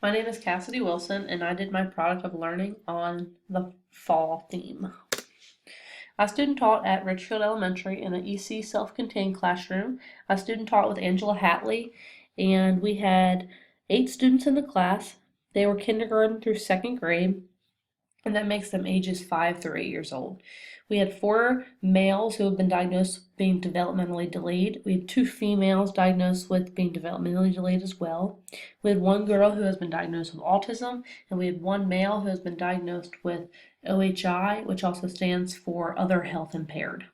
My name is Cassidy Wilson, and I did my product of learning on the fall theme. I student taught at Richfield Elementary in an EC self-contained classroom. I student taught with Angela Hatley, and we had 8 students in the class. They were kindergarten through 2nd grade, and that makes them ages 5 through 8 years old. We had 4 males who have been diagnosed with being developmentally delayed. We had 2 females diagnosed with being developmentally delayed as well. We had 1 girl who has been diagnosed with autism, and we had 1 male who has been diagnosed with OHI, which also stands for other health impaired.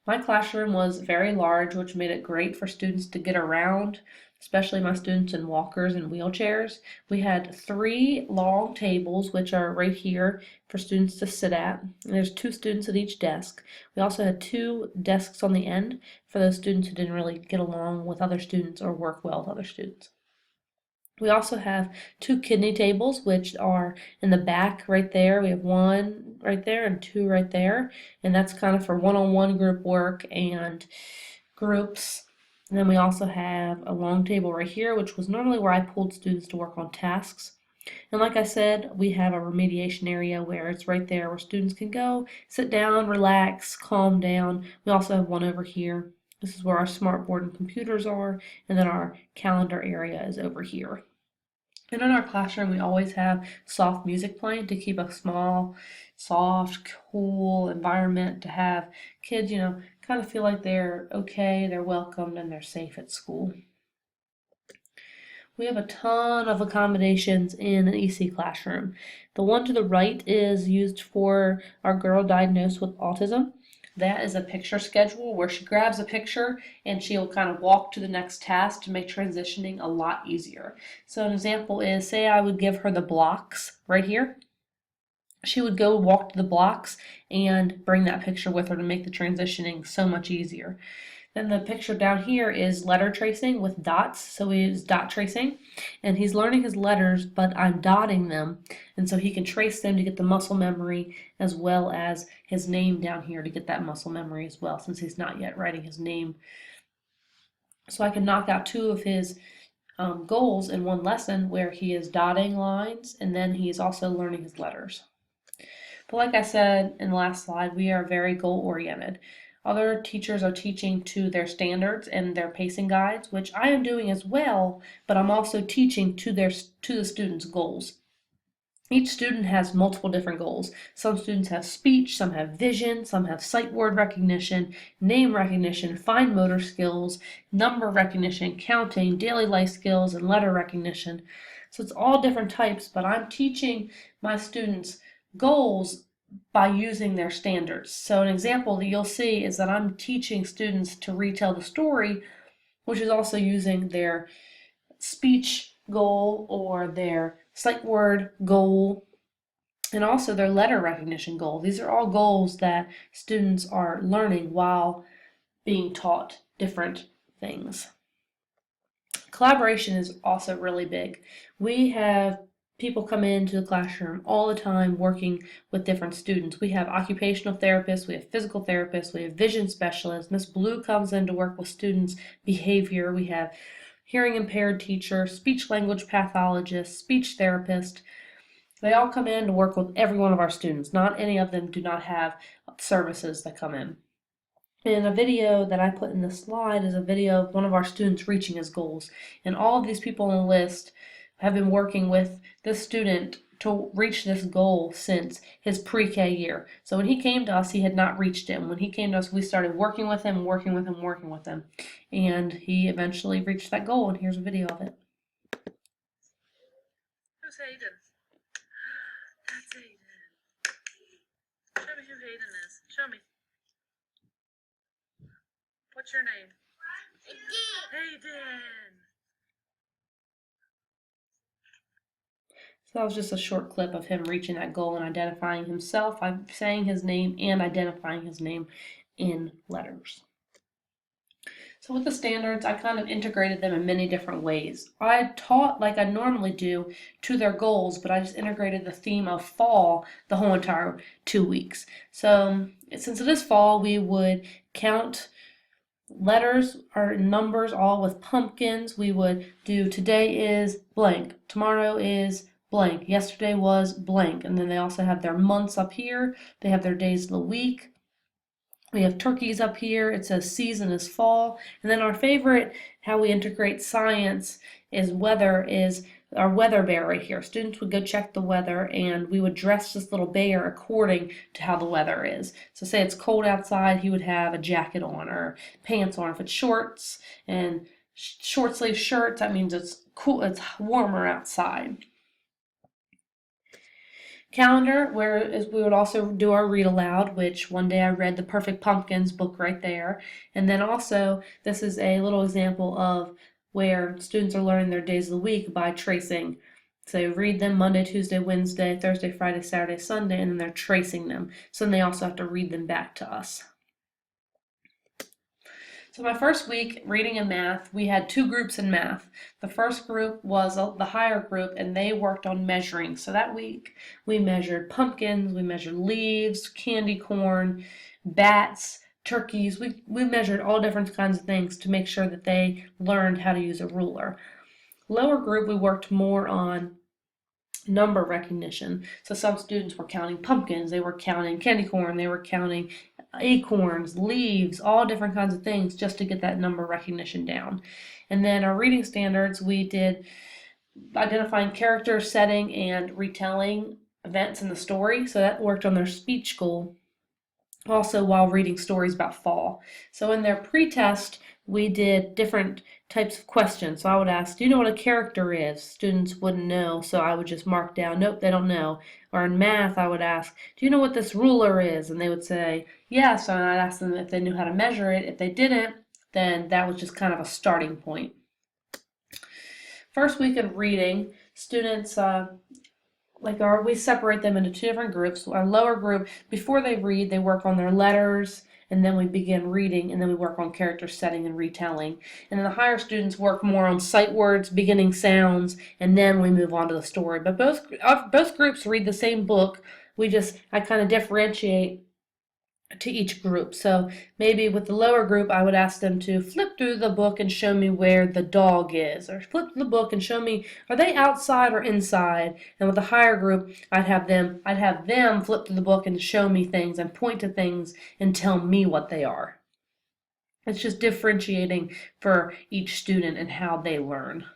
My classroom was very large, which made it great for students to get around, especially my students in walkers and wheelchairs. We had 3 long tables, which are right here for students to sit at. And there's 2 students at each desk. We also had 2 desks on the end for those students who didn't really get along with other students or work well with other students. We also have 2 kidney tables, which are in the back right there. We have 1 right there and 2 right there, and that's kind of for one-on-one group work and groups. And then we also have a long table right here, which was normally where I pulled students to work on tasks. And like I said, we have a remediation area where it's right there where students can go, sit down, relax, calm down. We also have one over here. This is where our smartboard and computers are, and then our calendar area is over here. And in our classroom, we always have soft music playing to keep a small, soft, cool environment to have kids, kind of feel like they're okay, they're welcomed, and they're safe at school. We have a ton of accommodations in an EC classroom. The one to the right is used for our girl diagnosed with autism. That is a picture schedule where she grabs a picture and she'll kind of walk to the next task to make transitioning a lot easier. So an example is, say I would give her the blocks right here. She would go walk to the blocks and bring that picture with her to make the transitioning so much easier. Then the picture down here is letter tracing with dots, so we use dot tracing, and he's learning his letters, but I'm dotting them, and so he can trace them to get the muscle memory as well as his name down here to get that muscle memory as well, since he's not yet writing his name. So I can knock out 2 of his goals in one lesson where he is dotting lines and then he is also learning his letters. But like I said in the last slide, we are very goal oriented. Other teachers are teaching to their standards and their pacing guides, which I am doing as well, but I'm also teaching to the students' goals. Each student has multiple different goals. Some students have speech, some have vision, some have sight word recognition, name recognition, fine motor skills, number recognition, counting, daily life skills, and letter recognition. So it's all different types, but I'm teaching my students goals by using their standards. So an example that you'll see is that I'm teaching students to retell the story, which is also using their speech goal or their sight word goal and also their letter recognition goal. These are all goals that students are learning while being taught different things. Collaboration is also really big. We have people come into the classroom all the time working with different students. We have occupational therapists, we have physical therapists, we have vision specialists. Miss Blue comes in to work with students' behavior. We have hearing impaired teacher, speech language pathologist, speech therapist. They all come in to work with every one of our students. Not any of them do not have services that come in. And a video that I put in the slide is a video of one of our students reaching his goals. And all of these people on the list have been working with this student to reach this goal since his pre-K year. So when he came to us, he had not reached it. When he came to us, we started working with him, working with him, working with him. And he eventually reached that goal, and here's a video of it. Who's Hayden? That's Hayden. Show me who Hayden is. Show me. What's your name? Hayden. So that was just a short clip of him reaching that goal and identifying himself. I'm saying his name and identifying his name in letters. So with the standards, I kind of integrated them in many different ways. I taught like I normally do to their goals, but I just integrated the theme of fall the whole entire 2 weeks. So since it is fall, we would count Letters are numbers, all with pumpkins. We would do today is blank, tomorrow is blank, yesterday was blank. And then they also have their months up here. They have their days of the week. We have turkeys up here. It says season is fall. And then our favorite, how we integrate science is weather, is our weather bear right here. Students would go check the weather and we would dress this little bear according to how the weather is. So say it's cold outside, he would have a jacket on or pants on. If it's shorts and short sleeve shirts, that means it's cool, it's warmer outside. Calendar, where we would also do our read aloud, which one day I read the Perfect Pumpkins book right there. And then also, this is a little example of where students are learning their days of the week by tracing. So read them Monday, Tuesday, Wednesday, Thursday, Friday, Saturday, Sunday, and then they're tracing them. So then they also have to read them back to us. So my first week reading and math, we had 2 groups in math. The first group was the higher group and they worked on measuring. So that week we measured pumpkins, we measured leaves, candy corn, bats, turkeys. We measured all different kinds of things to make sure that they learned how to use a ruler. Lower group, we worked more on number recognition. So some students were counting pumpkins, they were counting candy corn, they were counting acorns, leaves, all different kinds of things just to get that number recognition down. And then our reading standards, we did identifying character, setting, and retelling events in the story. So that worked on their speech goal also while reading stories about fall. So in their pre-test, we did different types of questions. So I would ask, do you know what a character is? Students wouldn't know, so I would just mark down, nope, they don't know. Or in math, I would ask, do you know what this ruler is? And they would say, yes, and I'd ask them if they knew how to measure it. If they didn't, then that was just kind of a starting point. First week of reading, students we separate them into 2 different groups. Our lower group, before they read, they work on their letters, and then we begin reading, and then we work on character setting and retelling. And then the higher students work more on sight words, beginning sounds, and then we move on to the story. But both groups read the same book. I kind of differentiate to each group. So maybe with the lower group, I would ask them to flip through the book and show me where the dog is, or flip the book and show me, are they outside or inside? And with the higher group, I'd have them flip through the book and show me things and point to things and tell me what they are. It's just differentiating for each student and how they learn.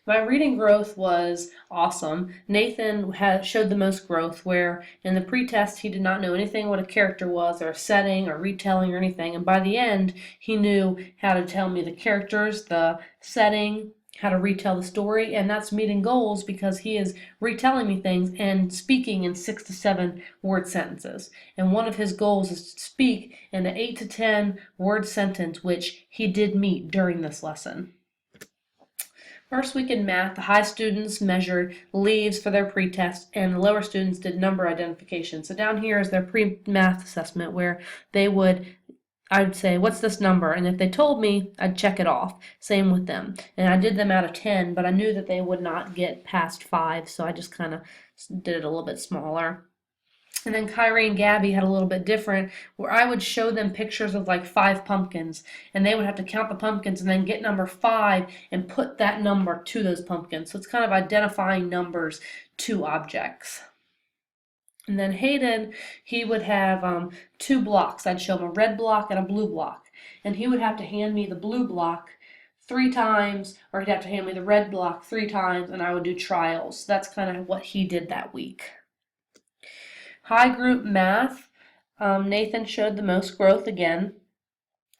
My reading growth was awesome. Nathan showed the most growth, where in the pre-test he did not know anything what a character was or a setting or retelling or anything, and by the end he knew how to tell me the characters, the setting, how to retell the story, and that's meeting goals because he is retelling me things and speaking in 6 to 7 word sentences. And one of his goals is to speak in an 8 to 10 word sentence, which he did meet during this lesson. First week in math, the high students measured leaves for their pretest, and the lower students did number identification. So down here is their pre-math assessment, where I'd say, what's this number? And if they told me, I'd check it off. Same with them. And I did them out of 10, but I knew that they would not get past 5, so I just kind of did it a little bit smaller. And then Kyrie and Gabby had a little bit different, where I would show them pictures of like 5 pumpkins, and they would have to count the pumpkins and then get number 5 and put that number to those pumpkins. So it's kind of identifying numbers to objects. And then Hayden, he would have 2 blocks. I'd show him a red block and a blue block. And he would have to hand me the blue block 3 times, or he'd have to hand me the red block 3 times, and I would do trials. So that's kind of what he did that week. High group math, Nathan showed the most growth again,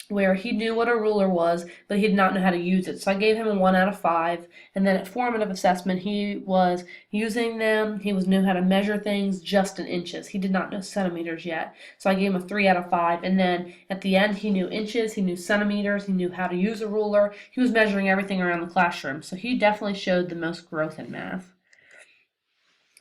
where he knew what a ruler was, but he did not know how to use it. So I gave him a 1 out of 5. And then at formative assessment, he was using them. He knew how to measure things just in inches. He did not know centimeters yet. So I gave him a 3 out of 5. And then at the end, he knew inches, he knew centimeters, he knew how to use a ruler. He was measuring everything around the classroom. So he definitely showed the most growth in math.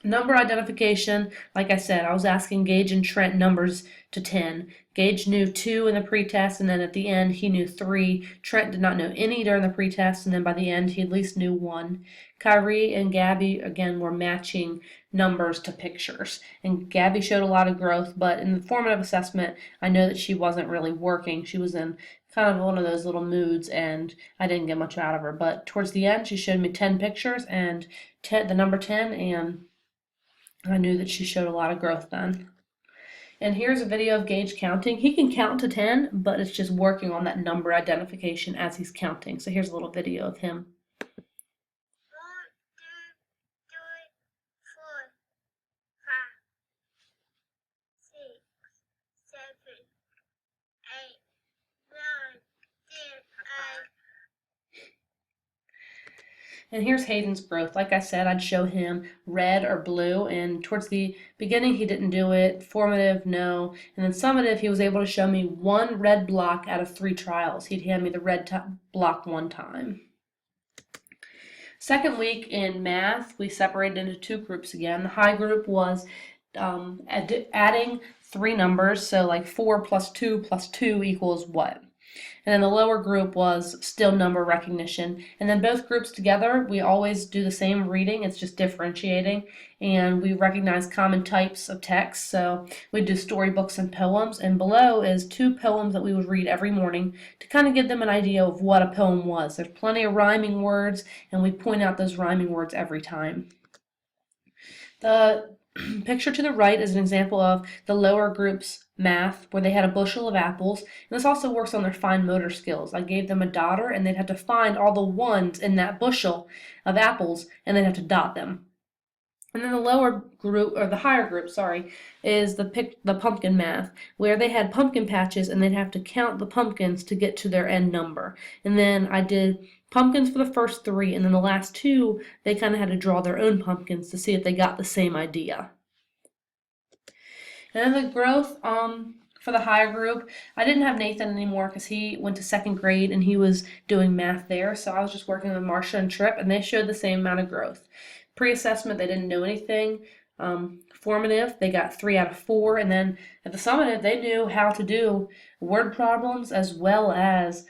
Number identification, like I said, I was asking Gage and Trent numbers to 10. Gage knew 2 in the pretest, and then at the end he knew 3. Trent did not know any during the pretest, and then by the end he at least knew 1. Kyrie and Gabby, again, were matching numbers to pictures. And Gabby showed a lot of growth, but in the formative assessment, I know that she wasn't really working. She was in kind of one of those little moods, and I didn't get much out of her. But towards the end, she showed me 10 pictures and the number 10, and I knew that she showed a lot of growth then. And here's a video of Gage counting. He can count to 10, but it's just working on that number identification as he's counting. So here's a little video of him. 1, 2, 3, 4, 5, 6, 7, 8, 9, 10, 11. And here's Hayden's growth. Like I said, I'd show him red or blue, and towards the beginning he didn't do it. Formative, no. And then summative, he was able to show me 1 red block out of 3 trials. He'd hand me the red block 1 time. Second week in math, we separated into 2 groups again. The high group was adding 3 numbers, so like 4 plus 2 plus 2 equals what? And then the lower group was still number recognition. And then both groups together, we always do the same reading, it's just differentiating. And we recognize common types of text. So we do storybooks and poems. And below is 2 poems that we would read every morning to kind of give them an idea of what a poem was. There's plenty of rhyming words, and we point out those rhyming words every time. The picture to the right is an example of the lower group's math, where they had a bushel of apples, and this also works on their fine motor skills. I gave them a dotter, and they'd have to find all the ones in that bushel of apples, and they'd have to dot them. And then the lower group, or the higher group, sorry, is the pumpkin math, where they had pumpkin patches, and they'd have to count the pumpkins to get to their end number. And then I did pumpkins for the first 3, and then the last 2, they kind of had to draw their own pumpkins to see if they got the same idea. And then the growth for the higher group, I didn't have Nathan anymore because he went to 2nd grade and he was doing math there. So I was just working with Marcia and Tripp, and they showed the same amount of growth. Pre-assessment, they didn't know anything. Formative, they got 3 out of 4. And then at the summative, they knew how to do word problems as well as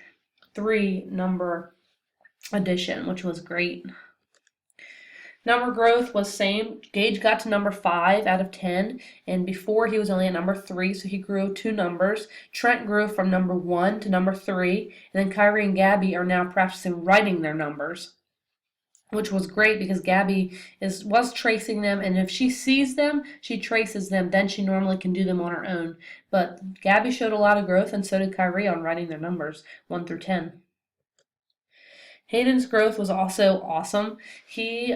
3 number addition, which was great. Number growth was same. Gage got to number 5 out of 10, and before he was only at number 3, so he grew 2 numbers. Trent grew from number 1 to number 3, and then Kyrie and Gabby are now practicing writing their numbers, which was great because Gabby was tracing them, and if she sees them, she traces them. Then she normally can do them on her own. But Gabby showed a lot of growth, and so did Kyrie on writing their numbers 1 through 10. Hayden's growth was also awesome. He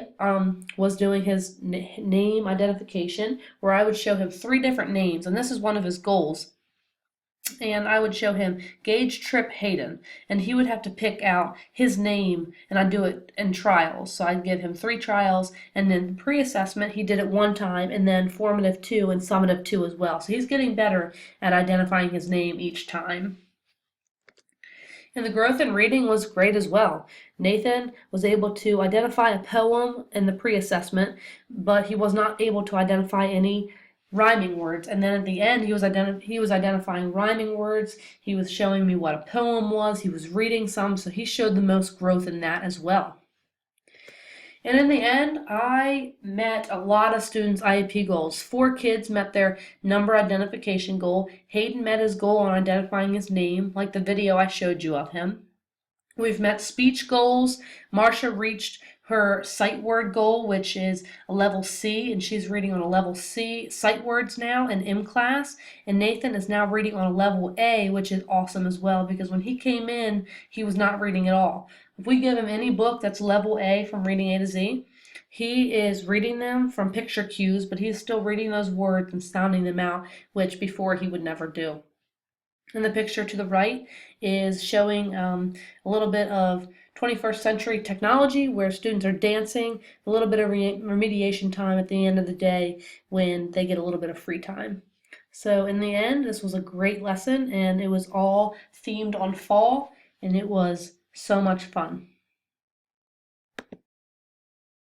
was doing his name identification, where I would show him 3 different names, and this is one of his goals. And I would show him Gage, Tripp, Hayden, and he would have to pick out his name, and I'd do it in trials. So I'd give him 3 trials, and then pre-assessment he did it 1 time, and then formative 2 and summative 2 as well. So he's getting better at identifying his name each time. And the growth in reading was great as well. Nathan was able to identify a poem in the pre-assessment, but he was not able to identify any rhyming words. And then at the end, he was identifying rhyming words. He was showing me what a poem was. He was reading some, so he showed the most growth in that as well. And in the end, I met a lot of students' IEP goals. 4 kids met their number identification goal. Hayden met his goal on identifying his name, like the video I showed you of him. We've met speech goals. Marcia reached her sight word goal, which is a level C, and she's reading on a level C sight words now in M class. And Nathan is now reading on a level A, which is awesome as well, because when he came in, he was not reading at all. If we give him any book that's level A from reading A to Z, he is reading them from picture cues, but he's still reading those words and sounding them out, which before he would never do. And the picture to the right is showing a little bit of 21st century technology where students are dancing, a little bit of remediation time at the end of the day when they get a little bit of free time. So in the end, this was a great lesson, and it was all themed on fall, and it was so much fun.